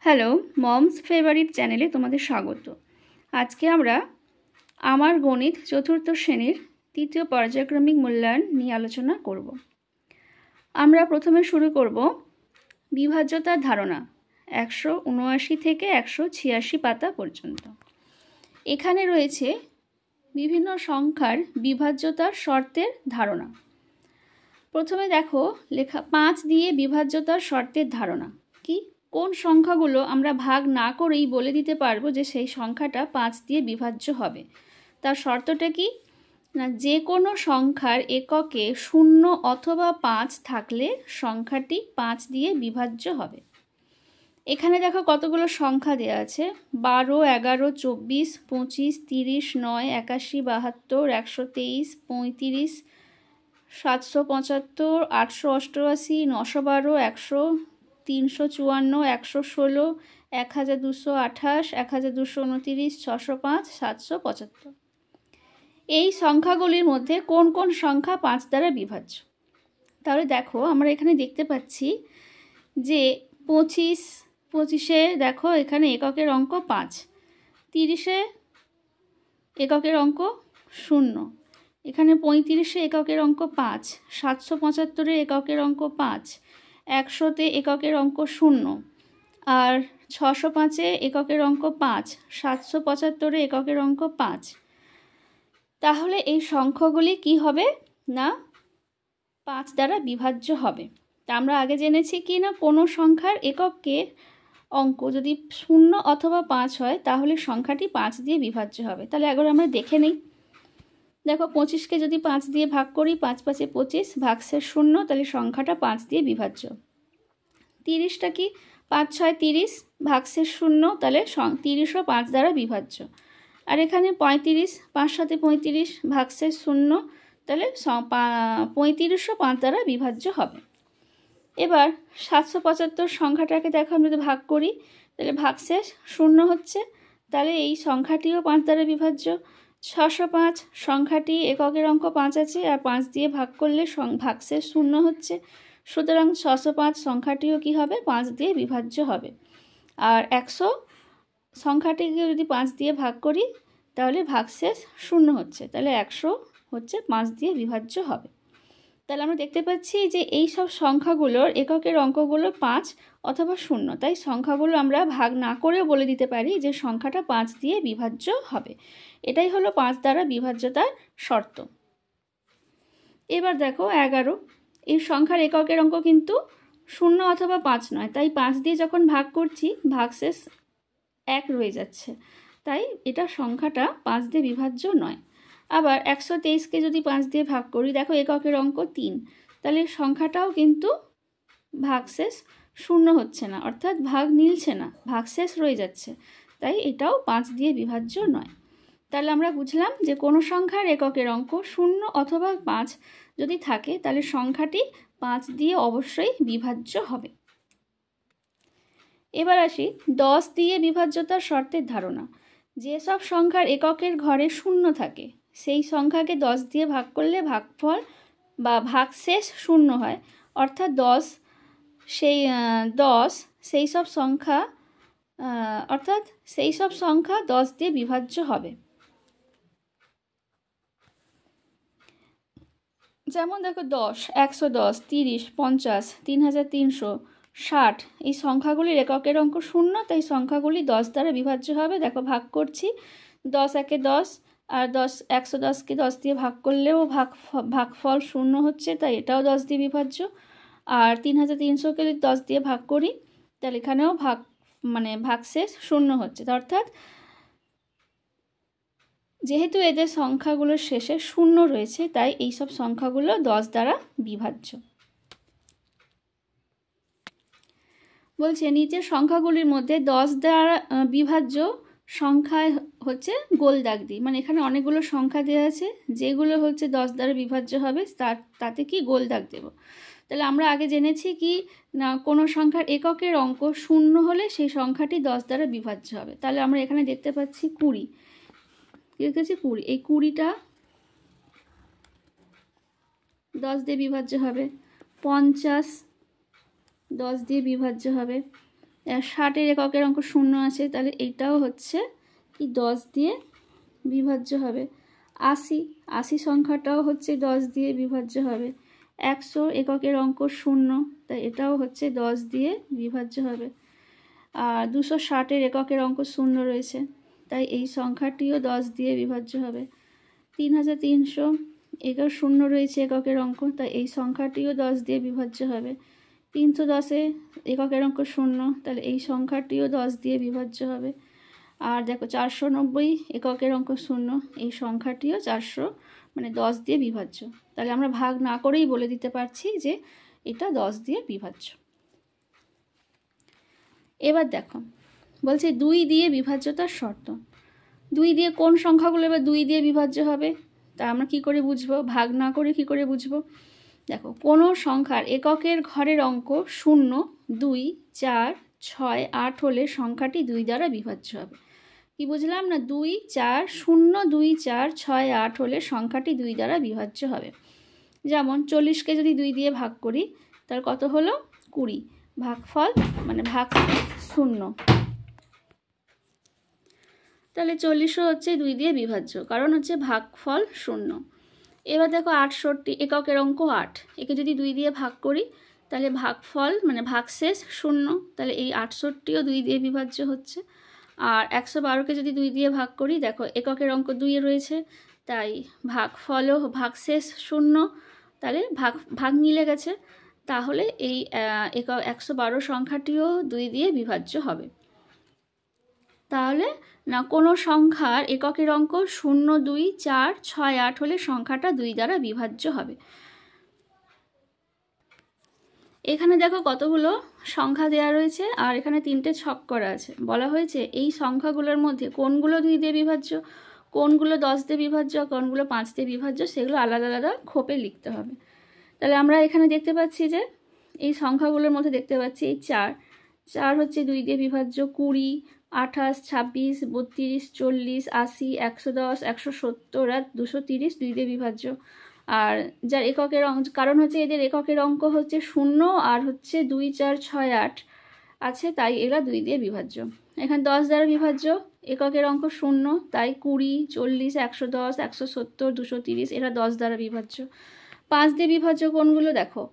Hello, moms favourite চ্যানেলে তোমাদের স্বাগত। আজকে আমরা আমার গণিত চতুর্থ শ্রেণীর তৃতীয় পর্যায়ক্রমিক মূল্যায়ন নিয়ে আলোচনা করব। আমরা প্রথমে শুরু করব বিভাজ্যতার ধারণা 179 থেকে 186 পাতা পর্যন্ত। এখানে রয়েছে বিভিন্ন সংখ্যার বিভাজ্যতার শর্তের ধারণা। প্রথমে দেখো লেখা 5 দিয়ে বিভাজ্যতার শর্তের ধারণা কি? কোন সংখ্যাগুলো আমরা ভাগ না করেই বলে দিতে পারবো যে সেই সংখ্যাটা 5 দিয়ে বিভাজ্য হবে। তার শর্তটা কি না, যে কোনো সংখ্যার এককে 0 অথবা 5 থাকলে সংখ্যাটি 5 দিয়ে বিভাজ্য হবে। এখানে দেখো কতগুলো সংখ্যা দেওয়া আছে, 12, 11, 24, 25, 30, 9, 81, 72, 123, 35, 775, 888, 912, 100, 354, 116, 1228, 1229, 605, 775। এই সংখ্যাগুলির মধ্যে কোন কোন সংখ্যা 5 দ্বারা বিভাজ্য? তাহলে দেখো আমরা এখানে দেখতে পাচ্ছি যে 25-এ দেখো এখানে এককের অঙ্ক 5, 30-এ এককের অঙ্ক 0, এখানে 35-এ এককের অঙ্ক 5, 775-এ এককের অঙ্ক 5, 100-তে এককের অঙ্ক 0, আর 605-এ এককের অঙ্ক 5, 775-এ এককের অঙ্ক 5। তাহলে এই সংখ্যাগুলি কি হবে না 5 দ্বারা বিভাজ্য হবে। তা আমরা আগে জেনেছি কি না, কোনো সংখ্যার এককে অঙ্ক যদি 0 অথবা 5 হয় তাহলে সংখ্যাটি 5 দিয়ে বিভাজ্য হবে। তাহলে একবার আমরা দেখে নিই। দেখো 25কে যদি 5 দিয়ে ভাগ করি, 5 5 25, ভাগশেষ 0, তাহলে সংখ্যাটা 5 দিয়ে বিভাজ্য। 30টা কি, 5 6 30, ভাগশেষ 0, তাহলে 30ও 5 দ্বারা বিভাজ্য। আর এখানে 35, 5 7 35, ভাগশেষ 0, তাহলে 35ও 5 দ্বারা বিভাজ্য হবে। এবার 775 সংখ্যাটাকে দেখো আমরা যদি ভাগ করি তাহলে ভাগশেষ 0 হচ্ছে, তাহলে এই সংখ্যাটিও 5 দ্বারা বিভাজ্য। 605 সংখ্যাটি এককের অঙ্ক 5 আছে, আর 5 দিয়ে ভাগ করলে ভাগশেষ 0 হচ্ছে, সুতরাং 605 সংখ্যাটিও কি হবে 5 দিয়ে বিভাজ্য হবে। আর 100 সংখ্যাটিকে যদি 5 দিয়ে ভাগ করি তাহলে ভাগশেষ 0 হচ্ছে, তাহলে 100 হচ্ছে 5 দিয়ে বিভাজ্য হবে। তাহলে আমরা দেখতে পাচ্ছি যে এই সব সংখ্যাগুলোর এককের অঙ্কগুলো 5 অথবা 0, তাই সংখ্যাগুলো আমরা ভাগ না করেও বলে দিতে পারি যে সংখ্যাটা 5 দিয়ে বিভাজ্য হবে। এটাই হলো 5 দ্বারা বিভাজ্যতার শর্ত। এবার দেখো 11, এই সংখ্যার এককের অঙ্ক কিন্তু 0 অথবা 5 নয়, তাই 5 দিয়ে যখন ভাগ করছি ভাগশেষ 1 রয়ে যাচ্ছে, তাই এটা সংখ্যাটা 5 দিয়ে বিভাজ্য নয়। আবার 123কে যদি 5 দিয়ে ভাগ করি, দেখো এককের অঙ্ক 3, তাহলে সংখ্যাটাও কিন্তু ভাগশেষ 0 হচ্ছে না, অর্থাৎ ভাগ মিলছে না, ভাগশেষ রয়ে যাচ্ছে, তাই এটাও 5 দিয়ে বিভাজ্য নয়। তাহলে আমরা বুঝলাম যে কোনো সংখ্যার এককের অঙ্ক 0 অথবা 5 যদি থাকে তাহলে সংখ্যাটি 5 দিয়ে অবশ্যই বিভাজ্য হবে। এবার আসি 10 দিয়ে বিভাজ্যতার শর্তের ধারণা। যেসব সংখ্যার এককের ঘরে 0 থাকে সেই সংখ্যাকে 10 দিয়ে ভাগ করলে ভাগফল বা ভাগশেষ 0 হয়, অর্থাৎ 10 সেই সব সংখ্যা 10 দিয়ে বিভাজ্য হবে। যেমন দেখো 10, 110, 30, 50, 3300, 60 এই সংখ্যাগুলির এককের অঙ্ক 0, তাই সংখ্যাগুলি 10 দ্বারা বিভাজ্য হবে। দেখো ভাগ করছি, 10 একে 10, আর 110কে 10 দিয়ে ভাগ করলেও ভাগফল 0 হচ্ছে, তাই এটাও 10 দিয়ে বিভাজ্য। আর 3300কে যদি 10 দিয়ে ভাগ করি তাহলে এখানেও ভাগশেষ 0 হচ্ছে, অর্থাৎ যেহেতু এদের সংখ্যাগুলোর শেষে 0 রয়েছে তাই এইসব সংখ্যাগুলো 10 দ্বারা বিভাজ্য। বলছে নিচের সংখ্যাগুলির মধ্যে 10 দ্বারা বিভাজ্য সংখ্যায় হচ্ছে গোল দাগ দিই, মানে এখানে অনেকগুলো সংখ্যা দেওয়া আছে, যেগুলো হচ্ছে 10 দ্বারা বিভাজ্য হবে তাতে কি গোল দাগ দেব। তাহলে আমরা আগে জেনেছি কি না, কোনো সংখ্যার এককের অঙ্ক 0 হলে সেই সংখ্যাটি 10 দ্বারা বিভাজ্য হবে। তাহলে আমরা এখানে দেখতে পাচ্ছি 20, লিখেছি 20, এই 20টা 10 দিয়ে বিভাজ্য হবে। 50 10 দিয়ে বিভাজ্য হবে। 60-এর এককের অঙ্ক 0 আছে, তাহলে এইটাও হচ্ছে কি 10 দিয়ে বিভাজ্য হবে। 80 সংখ্যাটাও হচ্ছে 10 দিয়ে বিভাজ্য হবে। 100 এককের অঙ্ক 0, তাই এটাও হচ্ছে 10 দিয়ে বিভাজ্য হবে। আর 260-এর এককের অঙ্ক 0 রয়েছে, তাই এই সংখ্যাটিও 10 দিয়ে বিভাজ্য হবে। 3300 এটাও 0 রয়েছে এককের অঙ্ক, তাই এই সংখ্যাটিও 10 দিয়ে বিভাজ্য হবে। 310-এ এককের অঙ্ক 0, তাহলে এই সংখ্যাটিও 10 দিয়ে বিভাজ্য হবে। আর দেখো 490 এককের অঙ্ক 0, এই সংখ্যাটিও 10 দিয়ে বিভাজ্য। তাহলে আমরা ভাগ না করেই বলে দিতে পারছি যে এটা 10 দিয়ে বিভাজ্য। এবার দেখো বলছে 2 দিয়ে বিভাজ্যতার শর্ত। 2 দিয়ে কোন সংখ্যাগুলো এবার 2 দিয়ে বিভাজ্য হবে, তা আমরা কি করে বুঝবো, ভাগ না করে কি করে বুঝবো? দেখো কোনো সংখ্যার এককের ঘরের অঙ্ক 0, 2, 4, 6, 8 হলে সংখ্যাটি 2 দ্বারা বিভাজ্য হবে। কি বুঝলাম না, 2, 4, 0, 2, 4, 6, 8 হলে সংখ্যাটি 2 দ্বারা বিভাজ্য হবে। যেমন 40কে যদি 2 দিয়ে ভাগ করি তার কত হলো 20, ভাগফল মানে ভাগ 0, তাহলে 40ও হচ্ছে 2 দিয়ে বিভাজ্য, কারণ হচ্ছে ভাগফল 0। এবার দেখো 68 এককের অঙ্ক 8, একে যদি 2 দিয়ে ভাগ করি তাহলে ভাগফল মানে ভাগশেষ 0, তাহলে এই 68ও 2 দিয়ে বিভাজ্য হচ্ছে। আর 112কে যদি 2 দিয়ে ভাগ করি, দেখো এককের অঙ্ক 2 রয়েছে, তাই ভাগফলও ভাগশেষ 0, তাহলে ভাগ মিলে গেছে, তাহলে এই 112 সংখ্যাটিও 2 দিয়ে বিভাজ্য হবে। তাহলে না কোনো সংখ্যার এককের অঙ্ক 0, 2, 4, 6, 8 হলে সংখ্যাটা 2 দ্বারা বিভাজ্য হবে। এখানে দেখো কতগুলো সংখ্যা দেওয়া রয়েছে, আর এখানে 3টে ছক করা আছে। বলা হয়েছে এই সংখ্যাগুলোর মধ্যে কোনগুলো 2 দিয়ে বিভাজ্য, কোনগুলো 10 দিয়ে বিভাজ্য, কোনগুলো 5 দিয়ে বিভাজ্য, সেগুলো আলাদা আলাদা খোপে লিখতে হবে। তাহলে আমরা এখানে দেখতে পাচ্ছি যে এই সংখ্যাগুলোর মধ্যে দেখতে পাচ্ছি এই 4 হচ্ছে 2 দিয়ে বিভাজ্য, 20, 28, 26, 32, 40, 80, 110, 170 আর 230 2 দিয়ে বিভাজ্য। আর যার এককের অঙ্ক, কারণ হচ্ছে এদের এককের অঙ্ক হচ্ছে 0 আর হচ্ছে 2, 4, 6, 8 আছে, তাই এরা 2 দিয়ে বিভাজ্য। এখানে 10 দ্বারা বিভাজ্য, এককের অঙ্ক 0, তাই 20, 40, 110, 170, 230 এরা 10 দ্বারা বিভাজ্য। 5 দিয়ে বিভাজ্য কোনগুলো দেখো,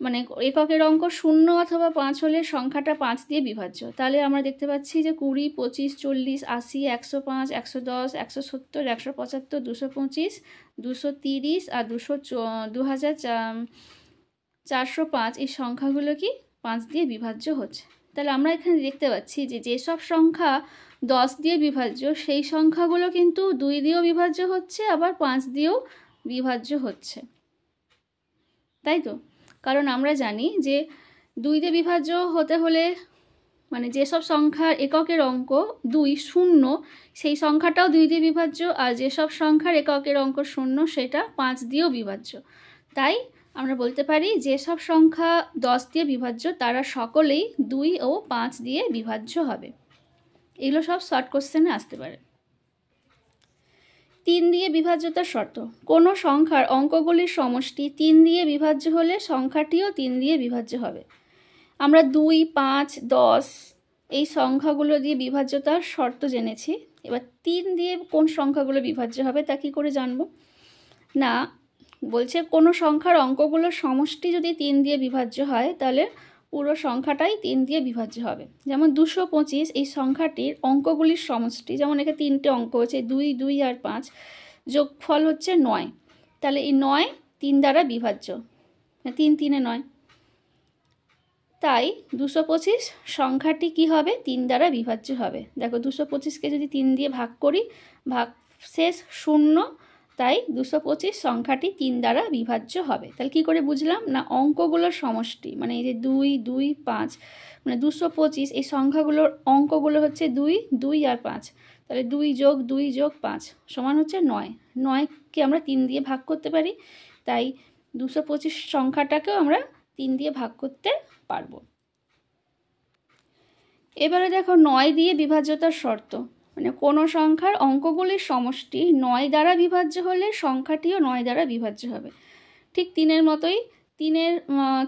মানে এককের অঙ্ক 0 অথবা 5 হলে সংখ্যাটা 5 দিয়ে বিভাজ্য। তাহলে আমরা দেখতে পাচ্ছি যে 20, 25, 40, 80, 105, 110, 170, 175, 225, 230 আর 2405 এই সংখ্যাগুলো কি 5 দিয়ে বিভাজ্য হচ্ছে। তাহলে আমরা এখানে দেখতে পাচ্ছি যে যেসব সংখ্যা 10 দিয়ে বিভাজ্য সেই সংখ্যাগুলো কিন্তু 2 দিয়েও বিভাজ্য হচ্ছে, আবার 5 দিয়েও বিভাজ্য হচ্ছে, তাই তো? কারণ আমরা জানি যে 2 দিয়ে বিভাজ্য হতে হলে মানে যেসব সংখ্যার এককের অঙ্ক 2, 0 সেই সংখ্যাটাও 2 দিয়ে বিভাজ্য, আর যেসব সংখ্যার এককের অঙ্ক 0 সেটা 5 দিয়েও বিভাজ্য। তাই আমরা বলতে পারি যেসব সংখ্যা 10 দিয়ে বিভাজ্য তারা সকলেই 2 ও 5 দিয়ে বিভাজ্য হবে। এগুলো সব শর্ট কোশ্চেনে আসতে পারে। 3 দিয়ে বিভাজ্যতার শর্ত। কোনো সংখ্যার অঙ্কগুলির সমষ্টি 3 দিয়ে বিভাজ্য হলে সংখ্যাটিও 3 দিয়ে বিভাজ্য হবে। আমরা 2, 5, 10 এই সংখ্যাগুলো দিয়ে বিভাজ্যতার শর্ত জেনেছি। এবার 3 দিয়ে কোন সংখ্যাগুলো বিভাজ্য হবে তা কী করে জানব? না, বলছে কোনো সংখ্যার অঙ্কগুলোর সমষ্টি যদি 3 দিয়ে বিভাজ্য হয় তাহলে পুরো সংখ্যাটাই 3 দিয়ে বিভাজ্য হবে। যেমন 225 এই সংখ্যাটির অঙ্কগুলির সমষ্টি, যেমন এখানে 3টে অঙ্ক আছে 2, 2 আর 5, যোগফল হচ্ছে 9, তাহলে এই 9 3 দ্বারা বিভাজ্য, 3 3 9, তাই 225 সংখ্যাটি কি হবে 3 দ্বারা বিভাজ্য হবে। দেখো 225কে যদি 3 দিয়ে ভাগ করি ভাগশেষ 0, তাই 225 সংখ্যাটি 3 দ্বারা বিভাজ্য হবে। তাহলে কি করে বুঝলাম না অঙ্কগুলোর সমষ্টি মানে এই যে 2, 2, 5 মানে 225 এই সংখ্যাগুলোর অঙ্কগুলো হচ্ছে 2, 2 আর 5, তাহলে 2 যোগ 2 যোগ 5 সমান হচ্ছে 9। 9কে আমরা 3 দিয়ে ভাগ করতে পারি, তাই 225 সংখ্যাটাকেও আমরা 3 দিয়ে ভাগ করতে পারবো। এবারে দেখো 9 দিয়ে বিভাজ্যতার শর্ত, মানে কোনো সংখ্যার অঙ্কগুলির সমষ্টি 9 দ্বারা বিভাজ্য হলে সংখ্যাটিও 9 দ্বারা বিভাজ্য হবে। ঠিক 3-এর মতোই তিনের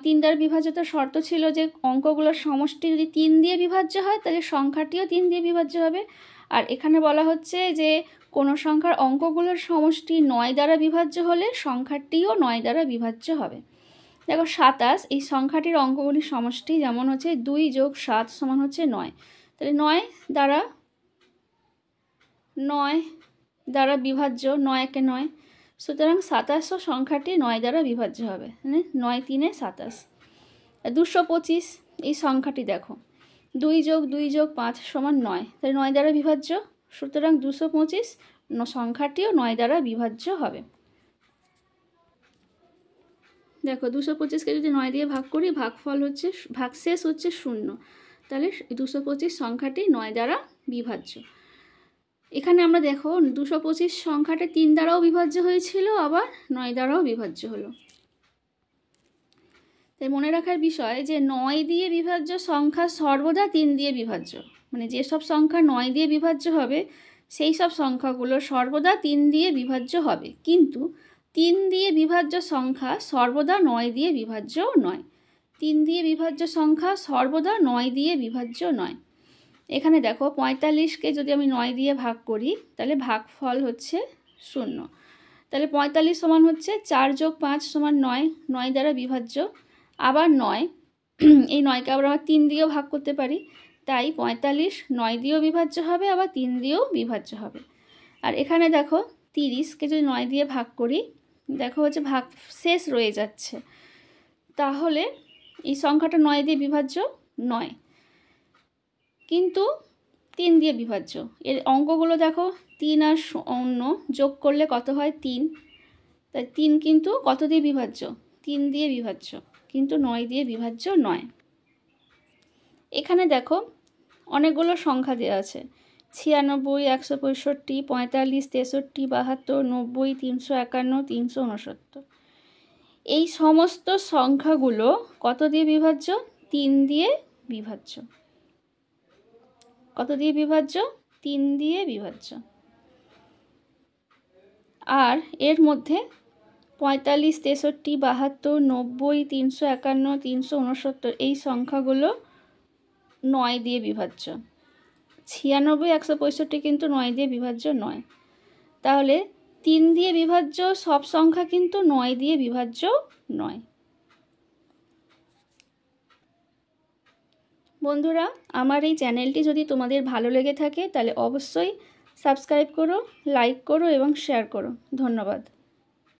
3 দ্বারা বিভাজ্যতার শর্ত ছিল যে অঙ্কগুলোর সমষ্টি যদি 3 দিয়ে বিভাজ্য হয় তাহলে সংখ্যাটিও 3 দিয়ে বিভাজ্য হবে। আর এখানে বলা হচ্ছে যে কোনো সংখ্যার অঙ্কগুলোর সমষ্টি 9 দ্বারা বিভাজ্য হলে সংখ্যাটিও 9 দ্বারা বিভাজ্য হবে। দেখো 27 এই সংখ্যাটির অঙ্কগুলির সমষ্টি যেমন হচ্ছে 2 + 7 সমান হচ্ছে 9, তাহলে 9 দ্বারা বিভাজ্য, 9 একে 9, সুতরাং 27 সংখ্যাটি 9 দ্বারা বিভাজ্য হবে, মানে 9 × 3 = 27। 225 এই সংখ্যাটি দেখো 2 + 2 + 5 = 9, তাহলে 9 দ্বারা বিভাজ্য, সুতরাং 225 সংখ্যাটিও 9 দ্বারা বিভাজ্য হবে। দেখো 225কে যদি 9 দিয়ে ভাগ করি ভাগফল হচ্ছে ভাগশেষ হচ্ছে 0, তাহলে 225 সংখ্যাটি 9 দ্বারা বিভাজ্য। এখানে আমরা দেখো 225 সংখ্যাটা 3 দ্বারাও বিভাজ্য হয়েছিল, আবার 9 দ্বারাও বিভাজ্য হলো। তাই মনে রাখার বিষয় যে 9 দিয়ে বিভাজ্য সংখ্যা সর্বদা 3 দিয়ে বিভাজ্য, মানে যেসব সংখ্যা 9 দিয়ে বিভাজ্য হবে সেই সব সংখ্যাগুলো সর্বদা 3 দিয়ে বিভাজ্য হবে, কিন্তু 3 দিয়ে বিভাজ্য সংখ্যা সর্বদা 9 দিয়ে বিভাজ্য নয়। 3 দিয়ে বিভাজ্য সংখ্যা সর্বদা 9 দিয়ে বিভাজ্য নয়। এখানে দেখো 45কে যদি আমি 9 দিয়ে ভাগ করি তাহলে ভাগফল হচ্ছে 0, তাহলে 45 সমান হচ্ছে 4 + 5 = 9, 9 দ্বারা বিভাজ্য, আবার 9 এই 9কে আবার আমরা 3 দিয়েও ভাগ করতে পারি, তাই 45 9 দিয়েও বিভাজ্য হবে, আবার 3 দিয়েও বিভাজ্য হবে। আর এখানে দেখো 30কে যদি 9 দিয়ে ভাগ করি দেখো হচ্ছে ভাগ শেষ রয়ে যাচ্ছে, তাহলে এই সংখ্যাটা 9 দিয়ে বিভাজ্য নয়, কিন্তু 3 দিয়ে বিভাজ্য। এর অঙ্কগুলো দেখো 3 আর 0 যোগ করলে কত হয় 3, তাই 3 কিন্তু কত দিয়ে বিভাজ্য 3 দিয়ে বিভাজ্য, কিন্তু 9 দিয়ে বিভাজ্য নয়। এখানে দেখো অনেকগুলো সংখ্যা দেওয়া আছে 96, 165, 45, 63, 72, 90, 351, 369। এই সমস্ত সংখ্যাগুলো কত দিয়ে বিভাজ্য 3 দিয়ে বিভাজ্য। কত দিয়ে বিভাজ্য 3 দিয়ে বিভাজ্য। আর এর মধ্যে 45, 63, 72, 90, 351, 369 এই সংখ্যাগুলো 9 দিয়ে বিভাজ্য। 96, 165 কিন্তু 9 দিয়ে বিভাজ্য নয়, তাহলে 3 দিয়ে বিভাজ্য সব সংখ্যা কিন্তু 9 দিয়ে বিভাজ্য নয়। বন্ধুরা, আমার এই চ্যানেলটি যদি তোমাদের ভালো লেগে থাকে তাহলে অবশ্যই সাবস্ক্রাইব করো, লাইক করো এবং শেয়ার করো। ধন্যবাদ।